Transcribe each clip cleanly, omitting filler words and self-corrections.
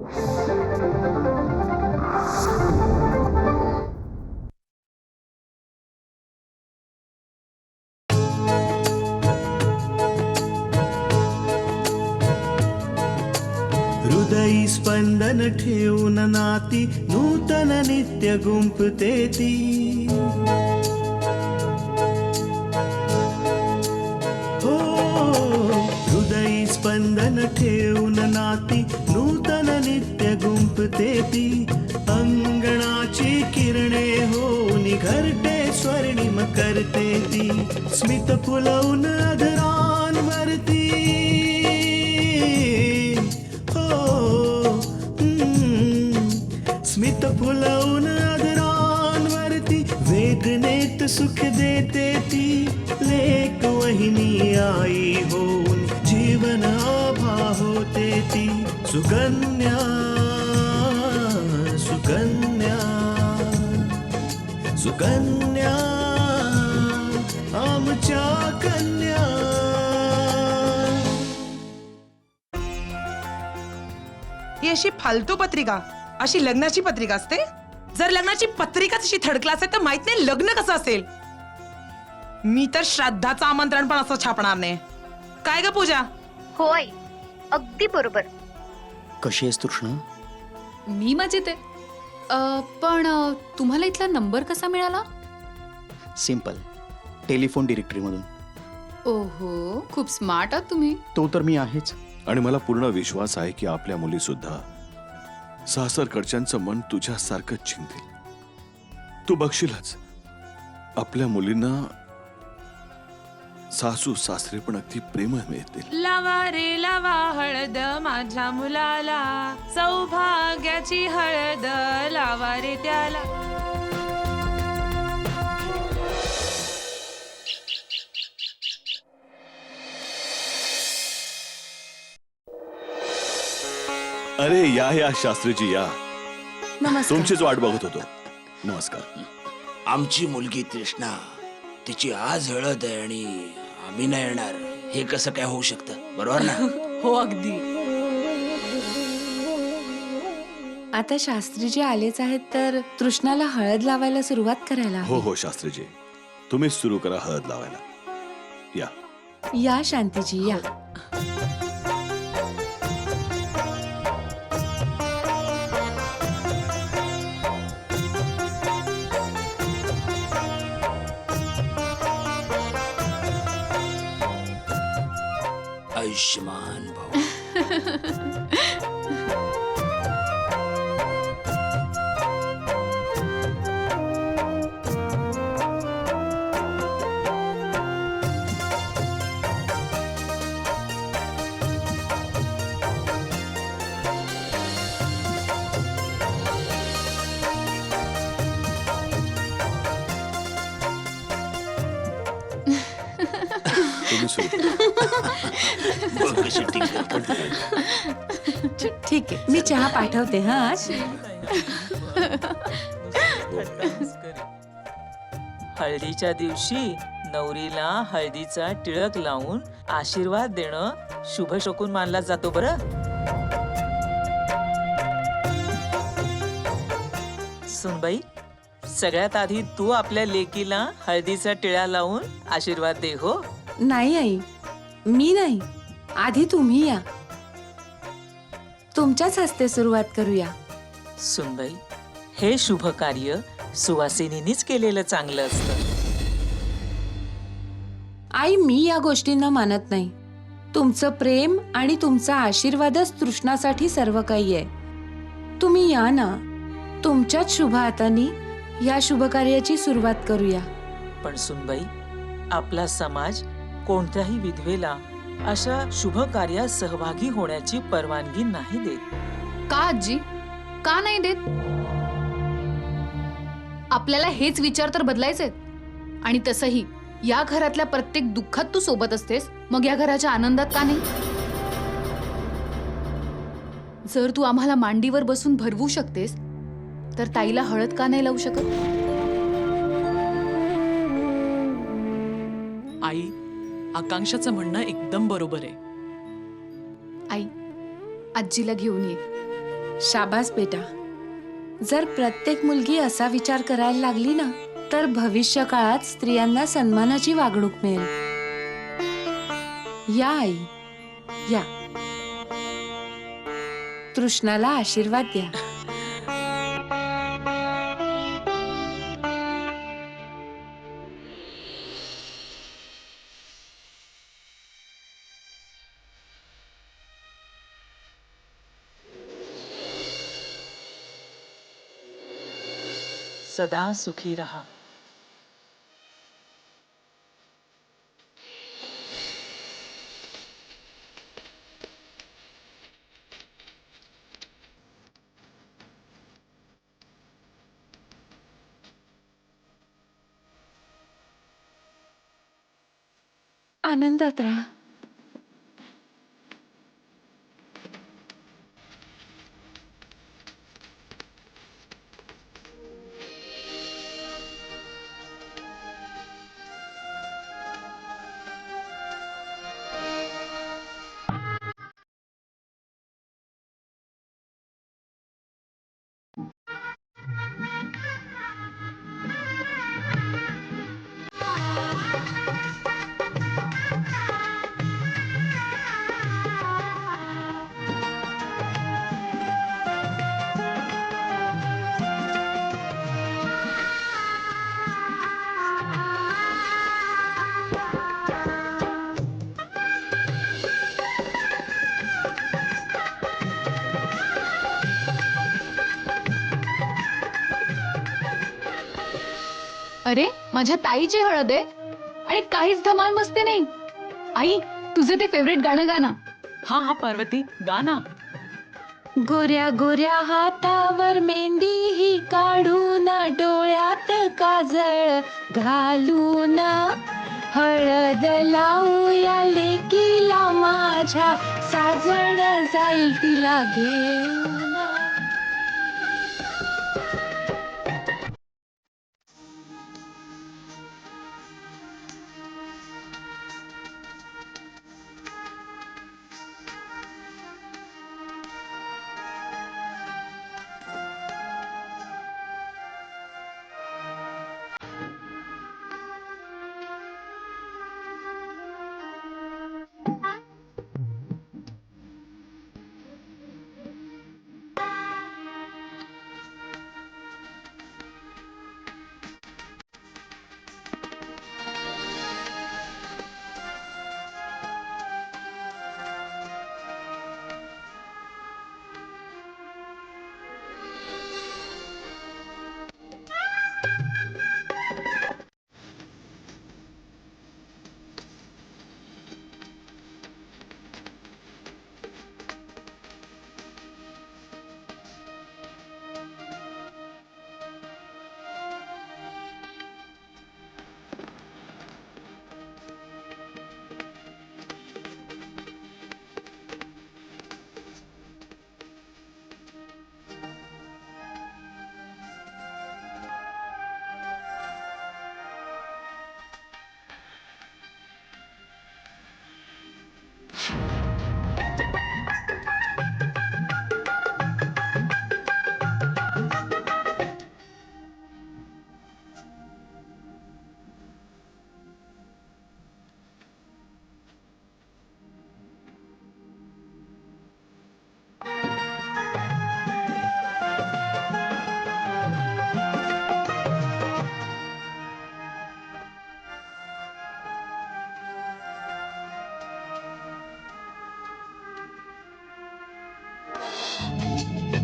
हृदयी स्पंदन ठेवून नाती नूतन नित्य गुंफते ती. हो हृदयी स्पंदन ठेवून नाती नूतन नित्य गुंफते ती. अंगणाची किरणे होऊन घरटे स्वर्णिम करते ती. स्मित फुलवून अधरांवरती स्मित फुलवून अधरांवरती वेदनेत सुख देते ती. लेक वहिनी आई होऊन जीवन आभा होते ती. सुकन्या सुकन्या सुकन्या आमच्या कन्या. ही अशी फालतू पत्रिका, अशी लग्नाची पत्रिका असते? जर लग्नाची पत्रिकाच अशी थर्ड क्लास आहे तर माहित नाही लग्न कसं असेल. मी तर श्राद्धाचं आमंत्रण पण असं छापणार नाही. काय ग पूजा? होय, अगदी बरोबर. कशी आहेस तृष्णा? मी मजेत आहे. पण तुम्हाला इथला नंबर कसा मिळाला? सिंपल, टेलिफोन डिरेक्टरी मधून. ओहो, खूप स्मार्ट आहात तुम्ही. तो तर मी आहेच. आणि मला पूर्ण विश्वास आहे की आपल्या मुली सुद्धा सासरकडच्यांचं मन तुझ्यासारखंच चिंतील. तू बघशीलच आपल्या मुलींना सासू सासरे पण अगदी प्रेम मिळतील. लावा रे लावा हळद माझ्या मुलाला, सौभाग्याची हळद लावा रे त्याला. अरे या शास्त्रीजी या. नमस्कार. तुमचीच वाट बघत होतो. नमस्कार. आमची मुलगी तृष्णा, तिची आज हळद आहे आणि आम्ही नाही येणार, हे कसं काय होऊ शकतं? बरोबर ना? हो अगदी. आता शास्त्रीजी आलेच आहेत तर तृष्णाला हळद लावायला सुरुवात करायला हो हो शास्त्रीजी, तुम्हीच सुरू करा हळद लावायला. या या शांतीजी या. आयुष्यमान भाऊ. तुम्ही सुरू करा. बघ कशी टिंगल. ठीक आहे, मी चहा पाठवते हा आज. हळदीच्या दिवशी नवरीला हळदीचा टिळक लावून आशीर्वाद देणं शुभ शकून मानला जातो बरं. सुनबाई, सगळ्यात आधी तू आपल्या लेकीला हळदीचा टिळा लावून आशीर्वाद दे. हो. नाही आई, मी नाही, आधी तुम्ही या. तुमच्याच हस्ते सुरुवात करूया. सुनबाई, हे शुभ कार्य सुवासिनीनीच केलेलं चांगलं असतं. आई, मी या गोष्टींना मानत नाही. तुमचं प्रेम आणि तुमचा आशीर्वादच तृष्णासाठी सर्व काही आहे. तुम्ही या ना, तुमच्याच शुभ हातांनी या शुभ कार्याची सुरुवात करूया. पण सुनबाई, आपला समाज कोणत्याही विधवेला अशा शुभ कार्यात सहभागी होण्याची परवानगी नाही देत. का आजी? का नाही देत? आपल्याला हेच विचार तर बदलायचे. आणि तसंही या घरातल्या प्रत्येक दुःखात तू सोबत असतेस, मग या घराच्या आनंदात का नाही? जर तू आम्हाला मांडीवर बसून भरवू शकतेस तर ताईला हळद का नाही लावू शकत? आई, आकांक्षाचं म्हणणं एकदम बरोबर आहे. आई, आजीला घेऊन ये. शाबास बेटा. जर प्रत्येक मुलगी असा विचार करायला लागली ना तर भविष्य काळात स्त्रियांना सन्मानाची वागणूक मिळेल. या आई या. तृष्णाला आशीर्वाद द्या. सदा सुखी रहा. आनंदात राहा. अरे माझ्या ताईची हळद आहे आणि काहीच धमाल मस्ती नाही. आई तुझं ते फेवरेट गाणं गा ना. हा हा पार्वती गाना. गोऱ्या गोऱ्या हातावर मेहंदी ही काढून डोळ्यात काजळ घालून हळद लावूया लेकीला माझ्या साजण जाईल तिला घेऊन.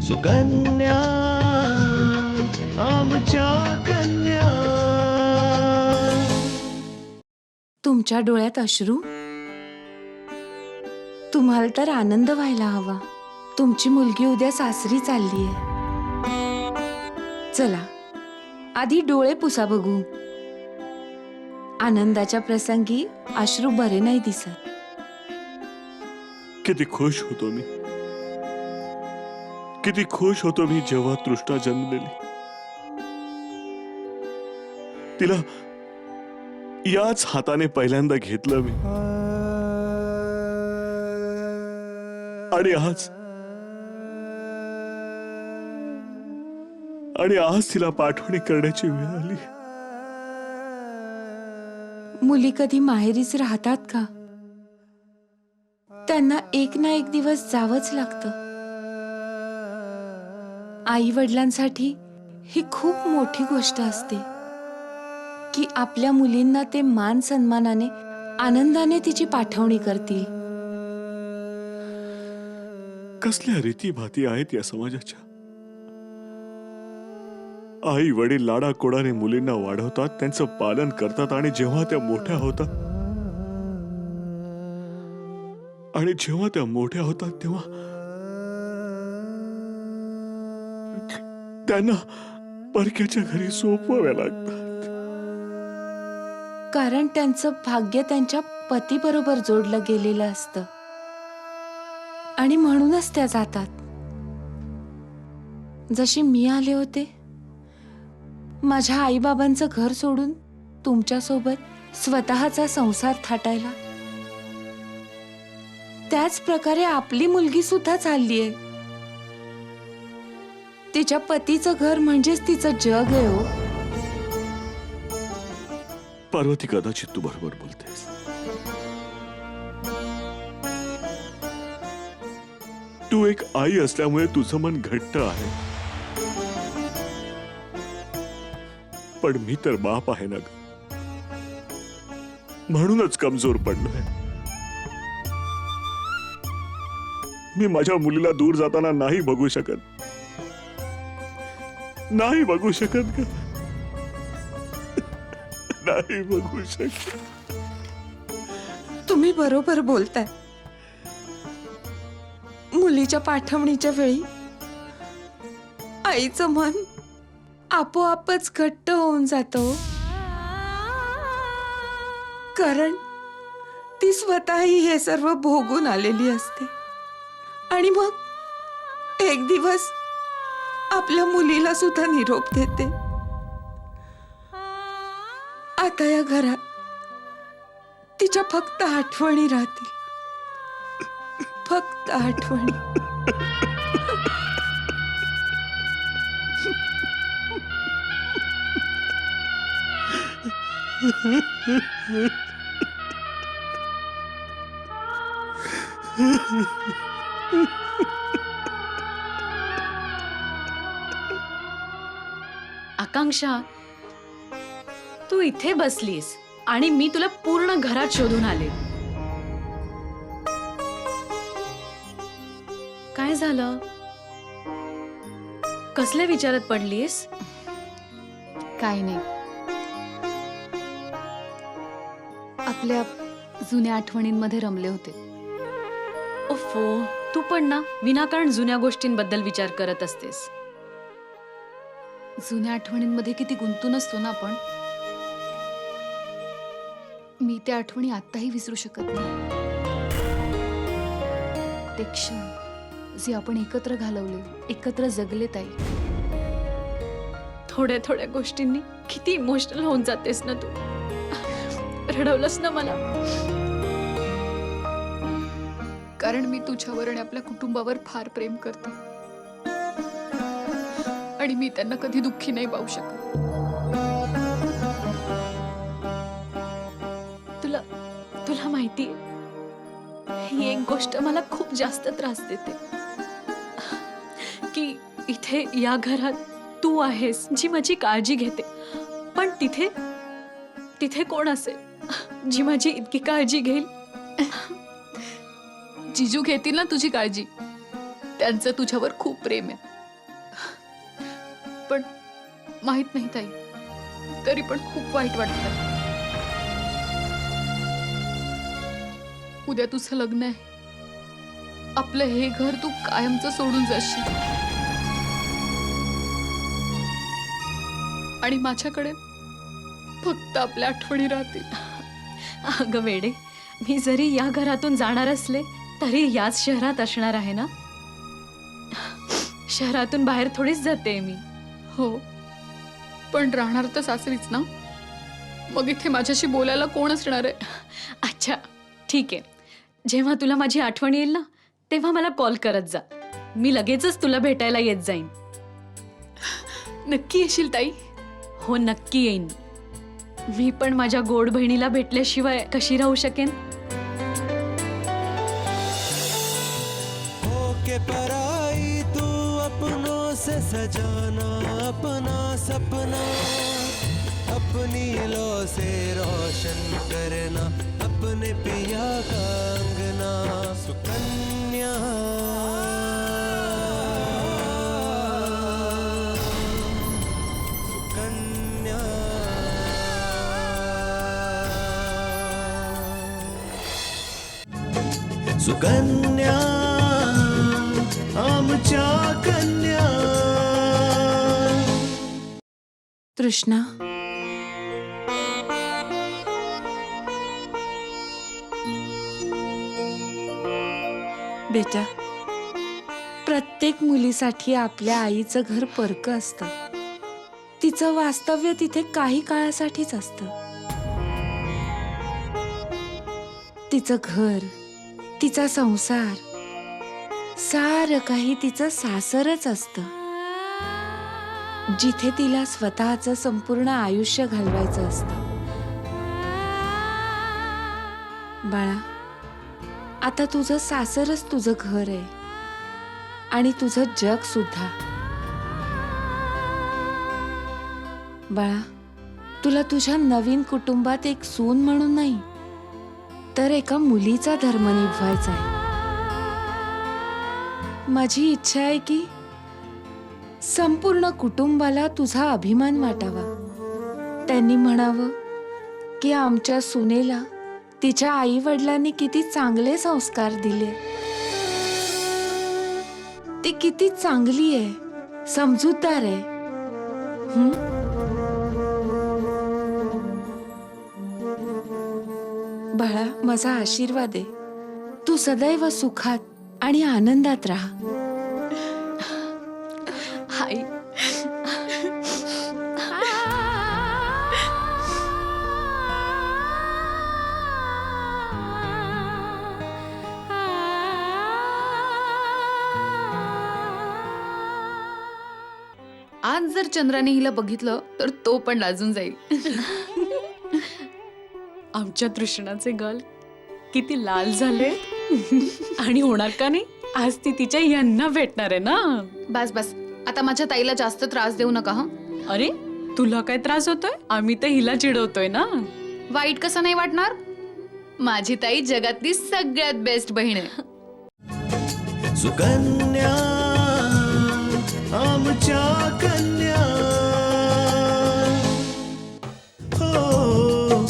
सुकन्या आमच्या कन्या. तुमच्या डोळ्यात अश्रू. तुम्हाला तर आनंद व्हायला हवा. तुमची मुलगी उद्या सासरी चाललीये. चला आधी डोळे पुसा बघू. आनंदाच्या प्रसंगी अश्रू बरे नाही दिसत. किती खुश होतो मी, किती खुश होतो मी जेव्हा तृष्णा जन्मलेली. तिला याच हाताने पहिल्यांदा घेतलं मी. आणि आणि आज तिला पाठवणी करण्याची वेळ आली. मुली कधी माहेरीच राहतात का? त्यांना एक ना एक दिवस जावंच लागतं. आई वडिलांसाठी ही खूप मोठी गोष्ट असते की आपल्या मुलींना ते मान सन्मानाने आनंदाने तिची पाठवणी करतील. कसल्या रीती भाती आहेत या समाजाच्या. आई वडील लाडा कोडाने मुलींना वाढवतात, त्यांचं पालन करतात आणि जेव्हा त्या मोठ्या होतात तेव्हा त्यांना परक्याच्या घरी सोपवाव्या लागतात. कारण त्यांचं भाग्य त्यांच्या पतीबरोबर जोडलं गेलेलं असतं आणि म्हणूनच त्या जातात. जशी मी आले होते माझ्या आईबाबांचं घर सोडून तुमच्यासोबत स्वतःचा संसार थाटायला, त्याच प्रकारे आपली मुलगी सुद्धा चाललीये. तिच्या पतीचं घर म्हणजेच तिचं जग आहे हो. पार्वती, कदाचित तू बरोबर बोलतेस. तू एक आई असल्यामुळे तुझं मन घट्ट आहे, पण मी तर बाप आहे ना ग, म्हणूनच कमजोर पडलोय. मी माझ्या मुलीला दूर जाताना नाही बघू शकत ग, नाही बघू शकत. तुम्ही बरोबर बोलताय. मुलीच्या पाठवणीच्या वेळी आईचं मन आपोआपच घट्ट होऊन जातं, कारण ती स्वतःही हे सर्व भोगून आलेली असते आणि मग एक दिवस आपल्या मुलीला सुद्धा निरोप देते. आता या घरात तिच्या फक्त आठवणी राहतील, फक्त आठवणी. आकांक्षा, तू इथे बसलीस आणि मी तुला पूर्ण घरात शोधून आले. काय झालं? कसल्या विचारात पडलीस? काही नाही, आपल्या जुन्या आठवणींमध्ये रमले होते. ओफो, तू पण ना विनाकारण जुन्या गोष्टींबद्दल विचार करत असतेस. जुन्या आठवणींमध्ये किती गुंतून असतो ना आपण. मी त्या आठवणी आत्ताही विसरू शकत नाही. ते क्षण जे आपण एकत्र घालवले, एकत्र जगले ताई. थोड्या थोड्या गोष्टींनी किती इमोशनल होऊन जातेस ना तू. रडवलंस ना मला. कारण मी तुझ्यावर आणि आपल्या कुटुंबावर फार प्रेम करते आणि मी त्यांना कधी दुःखी नाही पाहू शकत. तुला माहितीये, ही एक गोष्ट मला खूप जास्त त्रास देते की इथे या घरात तू आहेस जी माझी काळजी घेते, पण तिथे कोण असेल जी माझी इतकी काळजी घेईल? जिजू घेतील ना तुझी काळजी. त्यांचं तुझ्यावर खूप प्रेम आहे. पण माहित नाही ताई, तरी पण खूप वाईट वाटतं. उद्या तुझं लग्न आहे. आपलं हे घर तू कायमचं सोडून जाशील आणि माझ्याकडे फक्त आपल्या आठवणी राहतील. अगं वेडे, मी जरी या घरातून जाणार असले तरी याच शहरात असणार आहे ना. शहरातून बाहेर थोडीच जाते मी. हो, पण राहणार तर सासरीच ना. मग इथे माझ्याशी बोलायला कोण असणार आहे? अच्छा ठीक आहे, जेव्हा तुला माझी आठवण येईल ना तेव्हा मला कॉल करत जा. मी लगेचच तुला भेटायला येत जाईन. नक्की येशील ताई? हो नक्की येईन. मी पण माझ्या गोड बहिणीला भेटल्याशिवाय कशी राहू शकेन? होके पराई तू अपनों से सजाना अपना सपना अपनी लो से रोशन करना अपने पिया का अंगना सुकन्या सुकन्या सुकन्या आमच्या कन्या. तृष्णा, बेटा, प्रत्येक मुलीसाठी आपल्या आईचं घर परकं असतं. तिचं वास्तव्य तिथे काही काळासाठीच असतं. तिचं घर, तिचा संसार, सारं काही तिचं सासरच असतं, जिथे तिला स्वतःचं संपूर्ण आयुष्य घालवायचं असतं. बाळा, आता तुझं सासरच तुझं घर आहे आणि तुझं जग सुद्धा. बाळा, तुला तुझ्या नवीन कुटुंबात एक सून म्हणून नाही, तर एका मुलीचा धर्म निभवायचा आहे. माझी इच्छा आहे की संपूर्ण कुटुंबाला तुझा अभिमान वाटावा. त्यांनी म्हणावं की आमच्या सुनेला तिच्या आई वडिलांनी किती चांगले संस्कार दिले, ती किती चांगली आहे, समजूतदार आहे. बाळा, माझा आशीर्वाद आहे. तू सदैव सुखात आणि आनंदात राहा. आई, आज जर चंद्राने हिला बघितलं तर तो पण लाजून जाईल. आमच्या तृष्णाचे गाल किती लाल झाले. आणि होणार का नाही, आज ती तिच्या यांना भेटणार आहे ना. बस बस, आता माझ्या ताईला जास्त त्रास देऊ नका हं. अरे तुला काय त्रास होतोय? आम्ही तर हिला चिडवतोय ना. वाईट कसं नाही वाटणार? माझी ताई जगातली सगळ्यात बेस्ट बहीण आहे. सुकन्या आमच्या कन्या. हो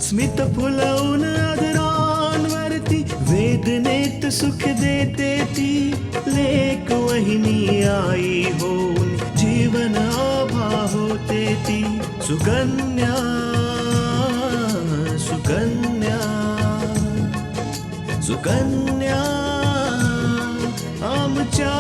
स्मित फुलवून आदरांवरती वेदनेत सुख देते ती लेक वहिनी आई होऊन जीवन आभा होते ती. सुकन्या सुकन्या सुकन्या आमच्या